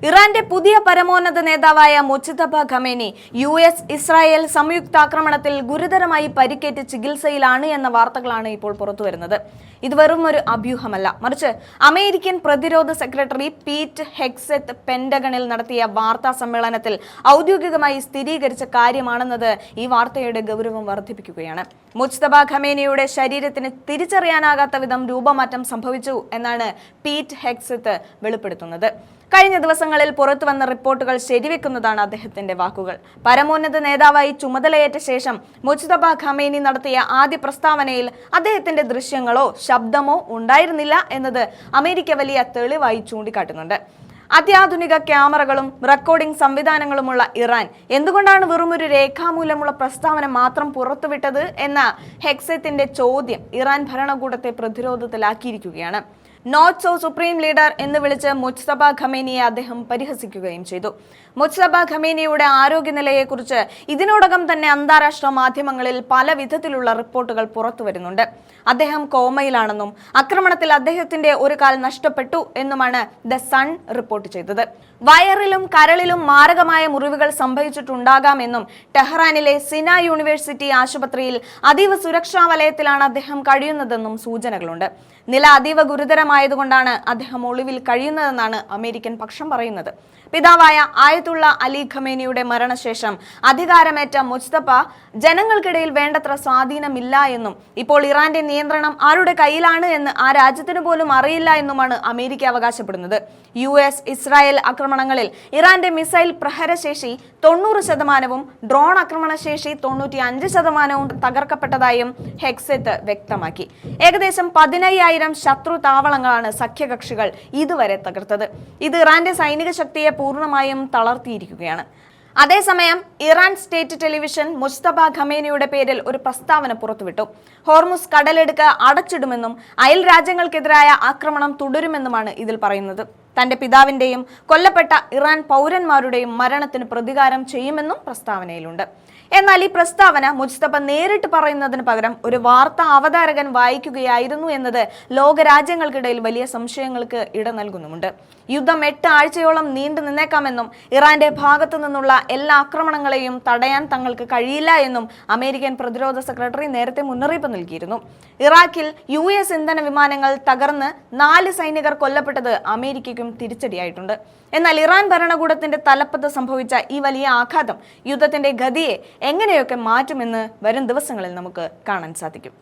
ഇറാന്റെ പുതിയ പരമോന്നത നേതാവായ മുജ്തബ ഖമേനി ഇസ്രായേൽ സംയുക്താക്രമണത്തിൽ ഗുരുതരമായി പരിക്കേറ്റ് ചികിത്സയിലാണ് എന്ന വാർത്തകളാണ് ഇപ്പോൾ പുറത്തുവരുന്നത്. ഇത് വെറും ഒരു അഭ്യൂഹമല്ല, മറിച്ച് അമേരിക്കൻ പ്രതിരോധ സെക്രട്ടറി പീറ്റ് ഹെഗ്സെത്ത് പെന്റഗണിൽ നടത്തിയ വാർത്താ സമ്മേളനത്തിൽ ഔദ്യോഗികമായി സ്ഥിരീകരിച്ച കാര്യമാണെന്നത് ഈ വാർത്തയുടെ ഗൗരവം വർദ്ധിപ്പിക്കുകയാണ്. മുജ്തബ ഖമേനിയുടെ ശരീരത്തിന് തിരിച്ചറിയാനാകാത്ത വിധം രൂപമാറ്റം സംഭവിച്ചു എന്നാണ് പീറ്റ് ഹെഗ്സെത്ത് വെളിപ്പെടുത്തുന്നത്. കഴിഞ്ഞ ദിവസങ്ങളിൽ പുറത്തുവന്ന റിപ്പോർട്ടുകൾ ശരിവെക്കുന്നതാണ് അദ്ദേഹത്തിന്റെ വാക്കുകൾ. പരമോന്നത നേതാവായി ചുമതലയേറ്റ ശേഷം മുജ്തബ ഖമേനി നടത്തിയ ആദ്യ പ്രസ്താവനയിൽ അദ്ദേഹത്തിന്റെ ദൃശ്യങ്ങളോ ശബ്ദമോ ഉണ്ടായിരുന്നില്ല എന്നത് അമേരിക്ക വലിയ തെളിവായി ചൂണ്ടിക്കാട്ടുന്നുണ്ട്. അത്യാധുനിക ക്യാമറകളും റെക്കോർഡിംഗ് സംവിധാനങ്ങളുമുള്ള ഇറാൻ എന്തുകൊണ്ടാണ് വെറുമൊരു രേഖാമൂലമുള്ള പ്രസ്താവന മാത്രം പുറത്തുവിട്ടത് എന്ന ഹെഗ്സെത്തിന്റെ ചോദ്യം ഇറാൻ ഭരണകൂടത്തെ പ്രതിരോധത്തിലാക്കിയിരിക്കുകയാണ്. നോട്ട് സോ സുപ്രീം ലീഡർ എന്ന് വിളിച്ച് മുജ്തബ ഖമേനിയെ അദ്ദേഹം പരിഹസിക്കുകയും ചെയ്തു. മുജ്തബ ഖമേനിയുടെ ആരോഗ്യനിലയെക്കുറിച്ച് ഇതിനോടകം തന്നെ അന്താരാഷ്ട്ര മാധ്യമങ്ങളിൽ പല വിധത്തിലുള്ള റിപ്പോർട്ടുകൾ പുറത്തു വരുന്നുണ്ട്. അദ്ദേഹം കോമയിലാണെന്നും ആക്രമണത്തിൽ അദ്ദേഹത്തിന്റെ ഒരു കാൽ നഷ്ടപ്പെട്ടു എന്നുമാണ് ദ സൺ റിപ്പോർട്ട് ചെയ്തത്. വയറിലും കരളിലും മാരകമായ മുറിവുകൾ സംഭവിച്ചിട്ടുണ്ടാകാമെന്നും ടെഹ്റാനിലെ സിന യൂണിവേഴ്സിറ്റി ആശുപത്രിയിൽ അതീവ സുരക്ഷാ വലയത്തിലാണ് അദ്ദേഹം കഴിയുന്നതെന്നും സൂചനകളുണ്ട്. നില അതീവ ഗുരുതരമായതുകൊണ്ടാണ് അദ്ദേഹം ഒളിവിൽ കഴിയുന്നതെന്നാണ് അമേരിക്കൻ പക്ഷം പറയുന്നത്. പിതാവായ ആയത്തുള്ള അലി ഖമേനിയുടെ മരണശേഷം അധികാരമേറ്റ മുജ്തബ ജനങ്ങൾക്കിടയിൽ വേണ്ടത്ര സ്വാധീനമില്ല എന്നും ഇപ്പോൾ ഇറാന്റെ നിയന്ത്രണം ആരുടെ കയ്യിലാണ് എന്ന് ആ രാജ്യത്തിന് പോലും അറിയില്ല എന്നുമാണ് അമേരിക്ക അവകാശപ്പെടുന്നത്. ഇസ്രായേൽ ആക്രമണങ്ങളിൽ ഇറാന്റെ മിസൈൽ പ്രഹരശേഷി 90%, ഡ്രോൺ ആക്രമണശേഷി 95% തകർക്കപ്പെട്ടതായും ഹെഗ്സെത്ത് വ്യക്തമാക്കി. ഏകദേശം 15,000 ശത്രു താവളങ്ങളാണ് സഖ്യകക്ഷികൾ ഇതുവരെ തകർത്തത്. ഇത് ഇറാന്റെ സൈനിക ശക്തിയെ പൂർണ്ണമായും തളർത്തിയിരിക്കുകയാണ്. അതേസമയം ഇറാൻ സ്റ്റേറ്റ് ടെലിവിഷൻ മുജ്തബ ഖമേനിയുടെ പേരിൽ ഒരു പ്രസ്താവന പുറത്തുവിട്ടു. ഹോർമുസ് കടലെടുക്ക് അടച്ചിടുമെന്നും അയൽ രാജ്യങ്ങൾക്കെതിരായ ആക്രമണം തുടരുമെന്നുമാണ് ഇതിൽ പറയുന്നത്. തന്റെ പിതാവിന്റെയും കൊല്ലപ്പെട്ട ഇറാൻ പൗരന്മാരുടെയും മരണത്തിന് പ്രതികാരം ചെയ്യുമെന്നും പ്രസ്താവനയിലുണ്ട്. എന്നാൽ ഈ പ്രസ്താവന മുജ്തബ നേരിട്ട് പറയുന്നതിന് പകരം ഒരു വാർത്താ അവതാരകൻ വായിക്കുകയായിരുന്നു എന്നത് ലോകരാജ്യങ്ങൾക്കിടയിൽ വലിയ സംശയങ്ങൾക്ക് ഇട നൽകുന്നുമുണ്ട്. യുദ്ധം 8 ആഴ്ചയോളം നീണ്ടു നിന്നേക്കാമെന്നും ഇറാന്റെ ഭാഗത്തു നിന്നുള്ള എല്ലാ ആക്രമണങ്ങളെയും തടയാൻ തങ്ങൾക്ക് കഴിയില്ല എന്നും അമേരിക്കൻ പ്രതിരോധ സെക്രട്ടറി നേരത്തെ മുന്നറിയിപ്പ് നൽകിയിരുന്നു. ഇറാഖിൽ ഇന്ധന വിമാനങ്ങൾ തകർന്ന് 4 സൈനികർ കൊല്ലപ്പെട്ടത് അമേരിക്കയ്ക്കും തിരിച്ചടിയായിട്ടുണ്ട്. എന്നാൽ ഇറാൻ ഭരണകൂടത്തിന്റെ തലപ്പത്ത് സംഭവിച്ച ഈ വലിയ ആഘാതം യുദ്ധത്തിന്റെ ഗതിയെ എങ്ങനെയൊക്കെ മാറ്റുമെന്ന് വരും ദിവസങ്ങളിൽ നമുക്ക് കാണാൻ സാധിക്കും.